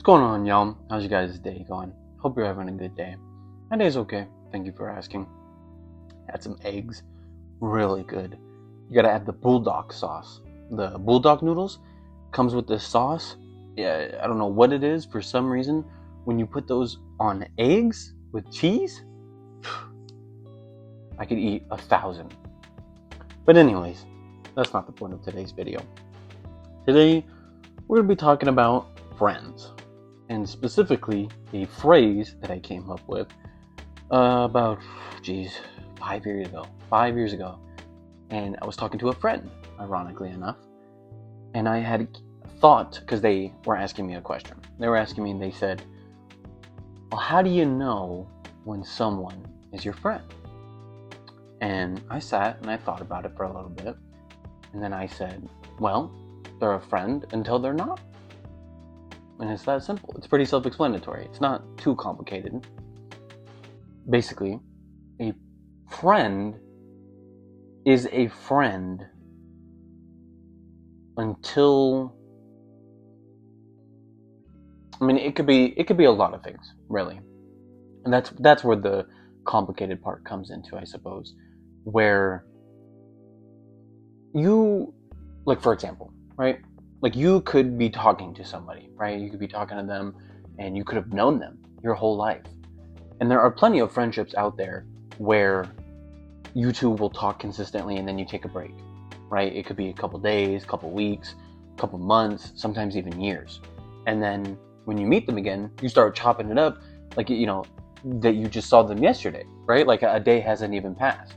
going on, y'all? How's your guys' day going? Hope you're having a good day. My day's okay. Thank you for asking. Had some eggs. Really good. You gotta add the bulldog sauce. The bulldog noodles comes with this sauce. Yeah, I don't know what it is. For some reason, when you put those on eggs with cheese, I could eat 1,000. But anyways, that's not the point of today's video. Today, we're gonna be talking about friends. And specifically, a phrase that I came up with about, 5 years ago. 5 years ago. And I was talking to a friend, ironically enough. And I had thought, because they were asking me a question. They said, well, how do you know when someone is your friend? And I sat and I thought about it for a little bit. And then I said, well, they're a friend until they're not. And it's that simple. It's pretty self-explanatory. It's not too complicated. Basically, a friend is a friend until, it could be a lot of things, really. And that's where the complicated part comes into, I suppose, where you, like, for example, right? Like, you could be talking to somebody, right? You could be talking to them and you could have known them your whole life. And there are plenty of friendships out there where you two will talk consistently and then you take a break, right? It could be a couple days, couple weeks, couple months, sometimes even years. And then when you meet them again, you start chopping it up like, that you just saw them yesterday, right? Like a day hasn't even passed.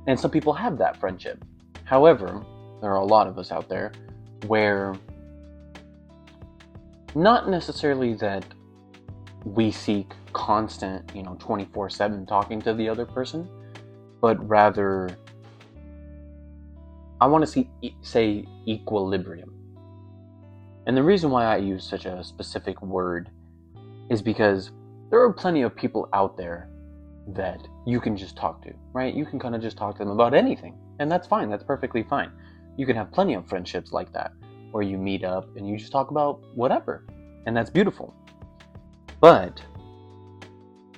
And some people have that friendship. However, there are a lot of us out there where not necessarily that we seek constant, 24/7 talking to the other person, but rather, I want to say equilibrium. And the reason why I use such a specific word is because there are plenty of people out there that you can just talk to, right? You can kind of just talk to them about anything, and that's fine. That's perfectly fine. You can have plenty of friendships like that, where you meet up and you just talk about whatever, and that's beautiful. But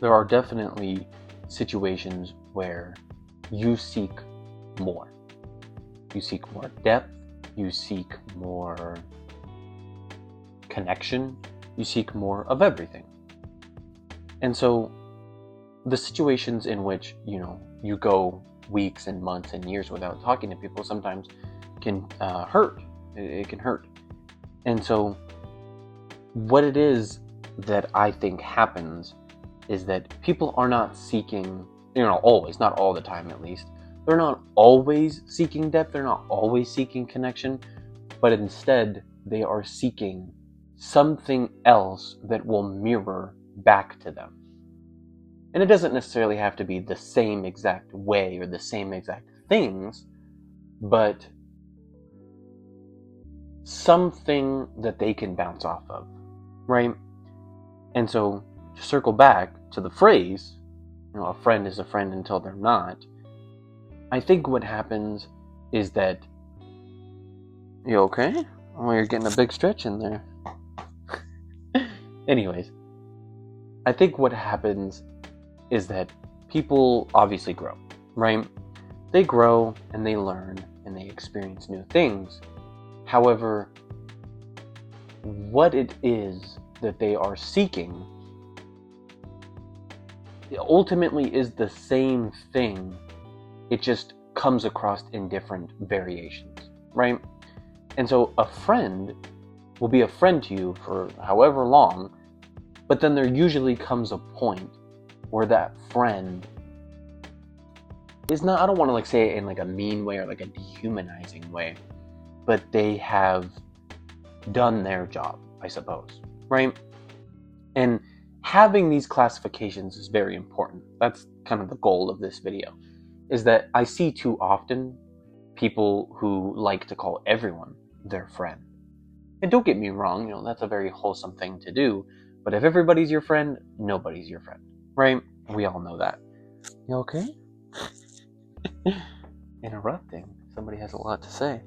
there are definitely situations where you seek more. You seek more depth, you seek more connection, you seek more of everything. And so the situations in which, you go weeks and months and years without talking to people sometimes can hurt. It can hurt. And so what it is that I think happens is that people are not seeking, always, not all the time at least, they're not always seeking depth, they're not always seeking connection, but instead they are seeking something else that will mirror back to them. And it doesn't necessarily have to be the same exact way or the same exact things, but something that they can bounce off of, right? And so, to circle back to the phrase, a friend is a friend until they're not, I think what happens is that, you okay? Oh, you're getting a big stretch in there. Anyways, I think what happens is that people obviously grow, right? They grow and they learn and they experience new things. However, what it is that they are seeking ultimately is the same thing. It just comes across in different variations, right? And so a friend will be a friend to you for however long, but then there usually comes a point where that friend is not, I don't want to say it in a mean way or a dehumanizing way, but they have done their job, I suppose, right? And having these classifications is very important. That's kind of the goal of this video, is that I see too often people who like to call everyone their friend. And don't get me wrong, that's a very wholesome thing to do, but if everybody's your friend, nobody's your friend, right? We all know that. You okay? Interrupting. Somebody has a lot to say.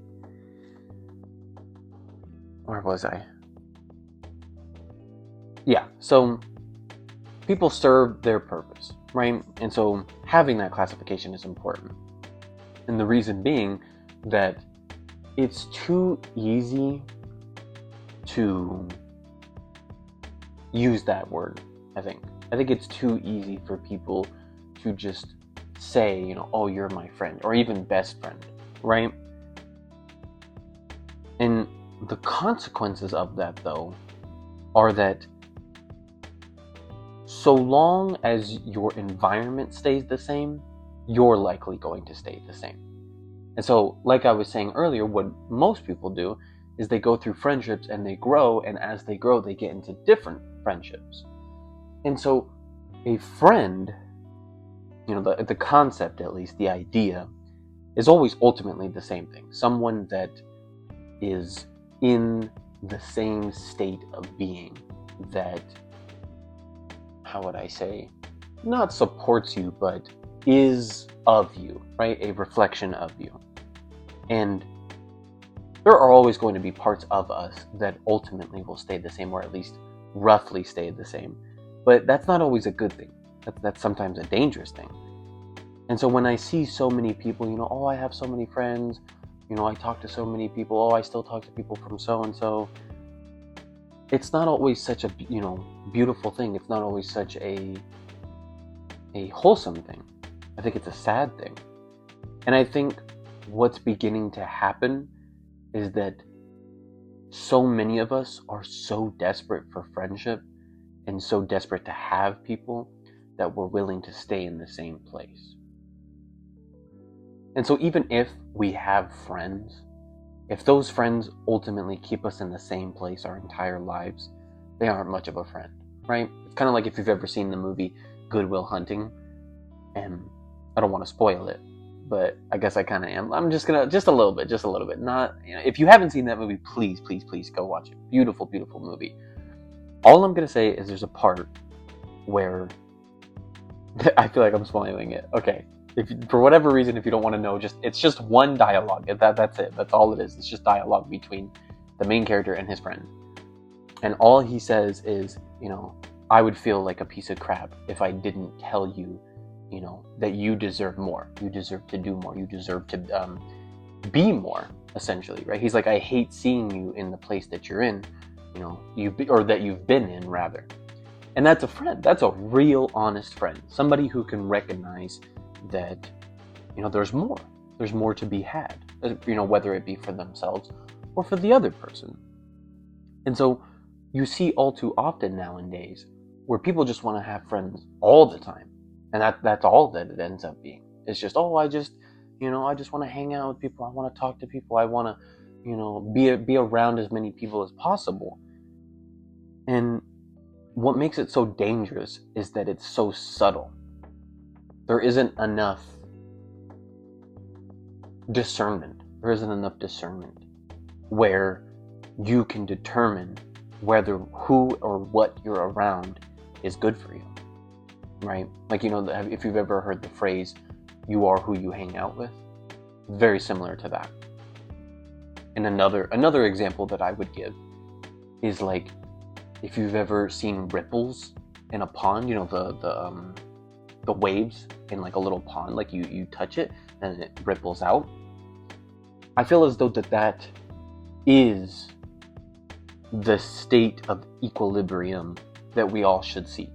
Where was I? yeah, so people serve their purpose, right? And so having that classification is important. And the reason being that it's too easy to use that word, I think. I think it's too easy for people to just say, oh, you're my friend, or even best friend, right? And the consequences of that, though, are that so long as your environment stays the same, you're likely going to stay the same. And so, like I was saying earlier, what most people do is they go through friendships and they grow, and as they grow, they get into different friendships. And so, a friend, the concept, at least, the idea, is always ultimately the same thing. Someone that is in the same state of being that, how would I say, not supports you, but is of you, right? A reflection of you. And there are always going to be parts of us that ultimately will stay the same, or at least roughly stay the same. But that's not always a good thing. That's sometimes a dangerous thing. And so when I see so many people, oh, I have so many friends, I talk to so many people, oh, I still talk to people from so-and-so, it's not always such a, beautiful thing. It's not always such a wholesome thing. I think it's a sad thing. And I think what's beginning to happen is that so many of us are so desperate for friendship and so desperate to have people that we're willing to stay in the same place. And so even if we have friends, if those friends ultimately keep us in the same place our entire lives, they aren't much of a friend, right? It's kind of like if you've ever seen the movie Good Will Hunting, and I don't want to spoil it, but I guess I kind of am. I'm just a little bit. Not, if you haven't seen that movie, please go watch it. Beautiful, beautiful movie. All I'm gonna say is there's a part where I feel like I'm spoiling it. Okay, for whatever reason, if you don't want to know, it's just one dialogue. That's it. That's all it is. It's just dialogue between the main character and his friend, and all he says is, I would feel like a piece of crap if I didn't tell you, that you deserve more. You deserve to do more. You deserve to be more. Essentially, right? He's like, I hate seeing you in the place that you're in, or that you've been in, rather. And that's a friend. That's a real, honest friend. Somebody who can recognize that, there's more. There's more to be had, whether it be for themselves or for the other person. And so you see all too often nowadays where people just want to have friends all the time. And that's all that it ends up being. It's just, I just want to hang out with people. I want to talk to people. I want to, be around as many people as possible. And what makes it so dangerous is that it's so subtle. There isn't enough discernment. There isn't enough discernment where you can determine whether who or what you're around is good for you, right? Like, if you've ever heard the phrase, you are who you hang out with, very similar to that. And another example that I would give is like, if you've ever seen ripples in a pond, the waves in like a little pond, like you touch it and it ripples out. I feel as though that is the state of equilibrium that we all should seek.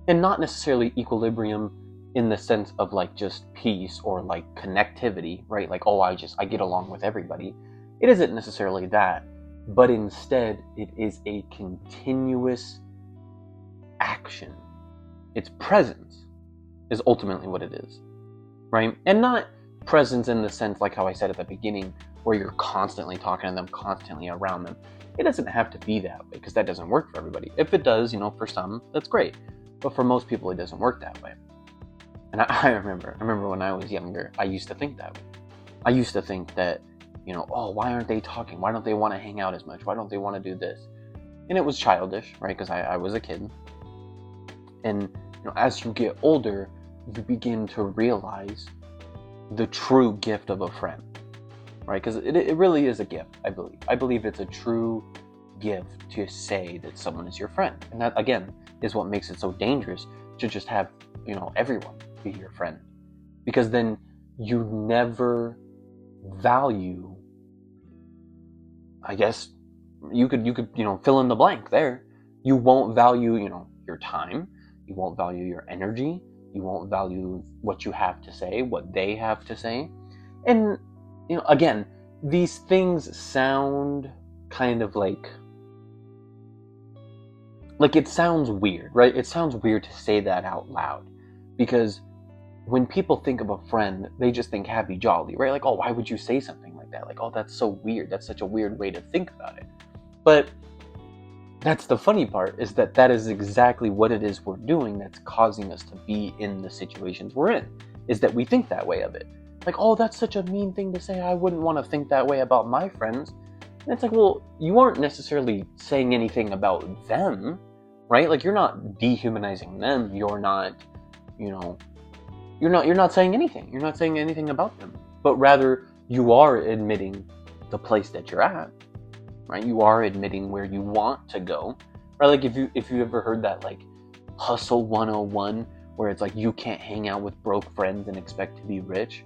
And not necessarily equilibrium in the sense of like just peace or like connectivity, right? Like, I get along with everybody. It isn't necessarily that, but instead it is a continuous action. Its presence is ultimately what it is, right? And not presence in the sense like how I said at the beginning, where you're constantly talking to them, constantly around them. It doesn't have to be that way, because that doesn't work for everybody. If it does, for some, that's great. But for most people, it doesn't work that way. And I remember when I was younger, I used to think that way. I used to think that, why aren't they talking? Why don't they want to hang out as much? Why don't they want to do this? And it was childish, right? Because I was a kid. And as you get older, you begin to realize the true gift of a friend, right? Because it really is a gift, I believe. I believe it's a true give to say that someone is your friend. And that, again, is what makes it so dangerous to just have, everyone be your friend. Because then you never value, I guess, you could fill in the blank there. You won't value, your time. You won't value your energy. You won't value what you have to say, what they have to say. And, again, these things sound kind of like it sounds weird, right? It sounds weird to say that out loud, because when people think of a friend, they just think happy, jolly, right? Like, oh, why would you say something like that? Like, oh, that's so weird. That's such a weird way to think about it. But that's the funny part, is that is exactly what it is we're doing that's causing us to be in the situations we're in, is that we think that way of it. Like, oh, that's such a mean thing to say. I wouldn't want to think that way about my friends. And it's like, well, you aren't necessarily saying anything about them, right? Like, you're not dehumanizing them. You're not, you're not saying anything. You're not saying anything about them. But rather, you are admitting the place that you're at, right? You are admitting where you want to go, right? Like, if you ever heard that, like, hustle 101, where it's like, you can't hang out with broke friends and expect to be rich.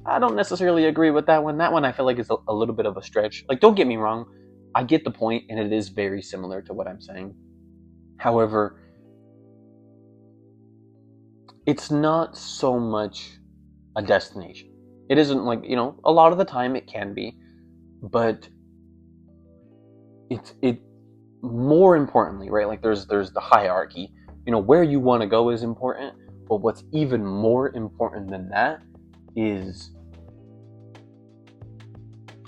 I don't necessarily agree with that one. That one I feel like is a little bit of a stretch. Like, don't get me wrong, I get the point, and it is very similar to what I'm saying. However, it's not so much a destination. It isn't like, a lot of the time it can be, but it more importantly, right? Like, there's the hierarchy. Where you want to go is important, but what's even more important than that is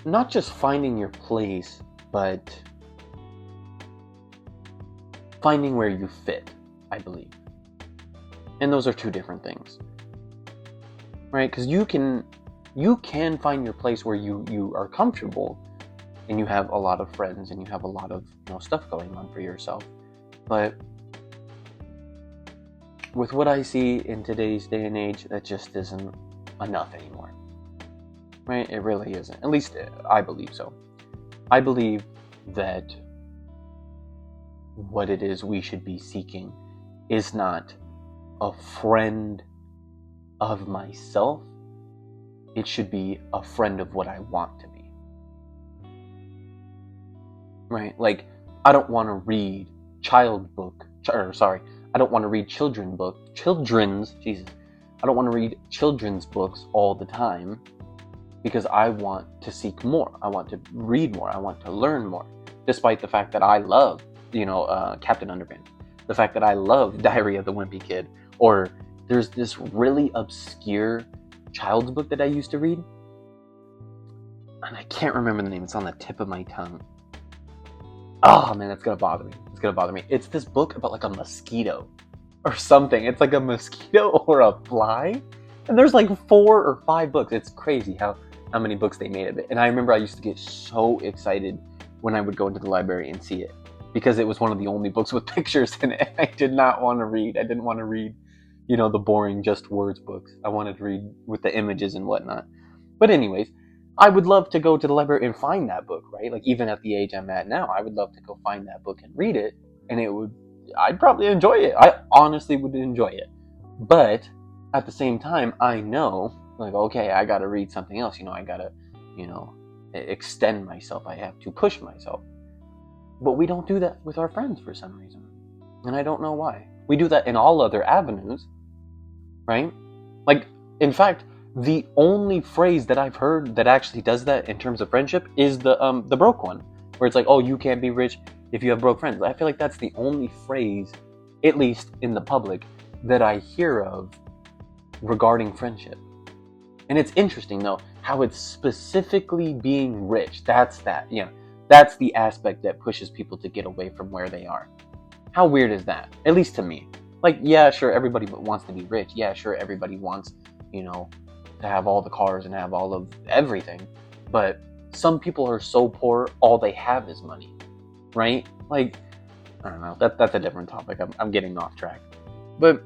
not just finding your place, but finding where you fit, I believe. And those are two different things, right? Because you can find your place where you are comfortable, and you have a lot of friends, and you have a lot of stuff going on for yourself. But with what I see in today's day and age, that just isn't enough anymore, right? It really isn't. At least I believe so. I believe that what it is we should be seeking is not a friend of myself. It should be a friend of what I want to be. Right? Like, I don't want to read I don't want to read children's books all the time, because I want to seek more. I want to read more. I want to learn more. Despite the fact that I love, Captain Underpants. The fact that I love Diary of the Wimpy Kid. Or there's this really obscure child's book that I used to read, and I can't remember the name. It's on the tip of my tongue. Oh man, that's gonna bother me. It's this book about like a mosquito or something. It's like a mosquito or a fly, and there's like 4 or 5 books. It's crazy how many books they made of it. And I remember I used to get so excited when I would go into the library and see it, because it was one of the only books with pictures in it. I did not want to read. I didn't want to read, the boring just words books. I wanted to read with the images and whatnot. But anyways, I would love to go to the library and find that book, right? Like, even at the age I'm at now, I would love to go find that book and read it, and I'd probably enjoy it. I honestly would enjoy it. But at the same time, I know, like, okay, I gotta read something else. I gotta, extend myself. I have to push myself. But we don't do that with our friends for some reason. And I don't know why. We do that in all other avenues, right? Like, in fact, the only phrase that I've heard that actually does that in terms of friendship is the broke one, where it's like, oh, you can't be rich if you have broke friends. I feel like that's the only phrase, at least in the public, that I hear of regarding friendship. And it's interesting, though, how it's specifically being rich. That's the aspect that pushes people to get away from where they are. How weird is that? At least to me. Like, yeah, sure, everybody wants to be rich. Yeah, sure, everybody wants, to have all the cars and have all of everything. But some people are so poor, all they have is money, right? Like, I don't know. That's a different topic. I'm getting off track. But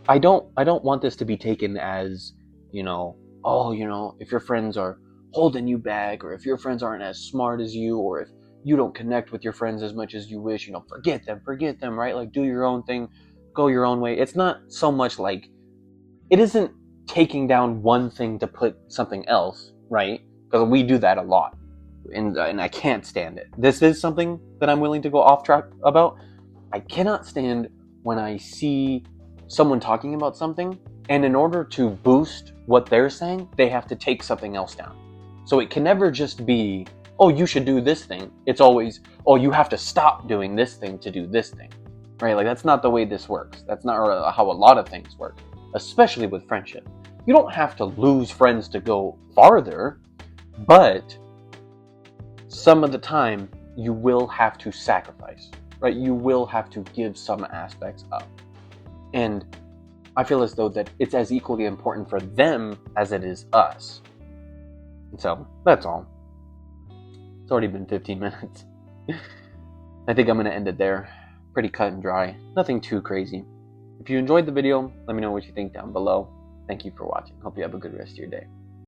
I don't want this to be taken as, if your friends are holding you back, or if your friends aren't as smart as you, or if you don't connect with your friends as much as you wish, forget them, right? Like, do your own thing, go your own way. It's not so much like, it isn't taking down one thing to put something else, right? Because we do that a lot, and I can't stand it. This is something that I'm willing to go off track about. I cannot stand when I see someone talking about something, and in order to boost what they're saying, they have to take something else down. So it can never just be, oh, you should do this thing. It's always, oh, you have to stop doing this thing to do this thing, right? Like, that's not the way this works. That's not how a lot of things work, especially with friendship. You don't have to lose friends to go farther, but some of the time you will have to sacrifice, right? You will have to give some aspects up. And I feel as though that it's as equally important for them as it is us. And so, that's all. It's already been 15 minutes. I think I'm going to end it there. Pretty cut and dry. Nothing too crazy. If you enjoyed the video, let me know what you think down below. Thank you for watching. Hope you have a good rest of your day.